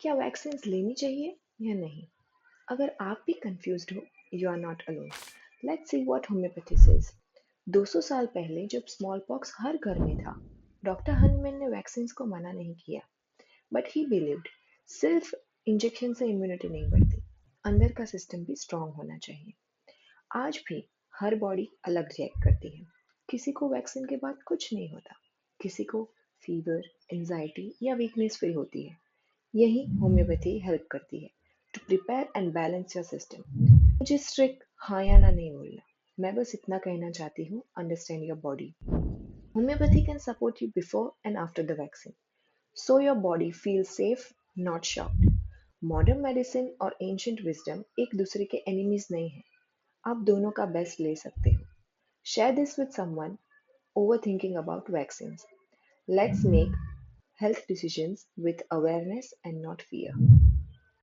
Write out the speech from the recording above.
क्या वैक्सीन लेनी चाहिए या नहीं? अगर आप भी कंफ्यूज्ड हो, you are not alone. Let's see what homeopathy says. 200 साल पहले जब स्मॉल पॉक्स हर घर में था, डॉक्टर हनमैन ने वैक्सीन को मना नहीं किया, बट ही बिलीव्ड सिर्फ इंजेक्शन से इम्यूनिटी नहीं बढ़ती, अंदर का सिस्टम भी स्ट्रांग होना चाहिए। आज भी हर बॉडी अलग रिएक्ट करती है। किसी को वैक्सीन के बाद कुछ नहीं होता, किसी को फीवर, एंजाइटी या वीकनेस फील होती है। यही होम्योपैथी हेल्प करती है to prepare and balance your system. मुझे स्ट्रिक्ट हाँ या ना नहीं बोलना, मैं बस इतना कहना चाहती हूँ, understand your body. Homeopathy can support you before and after the vaccine, so your body feels safe, not shocked. Modern medicine और एंशियंट विजडम एक दूसरे के एनिमीज नहीं हैं। आप दोनों का बेस्ट ले सकते हो। Share this with someone overthinking about vaccines. Let's make health decisions with awareness and not fear.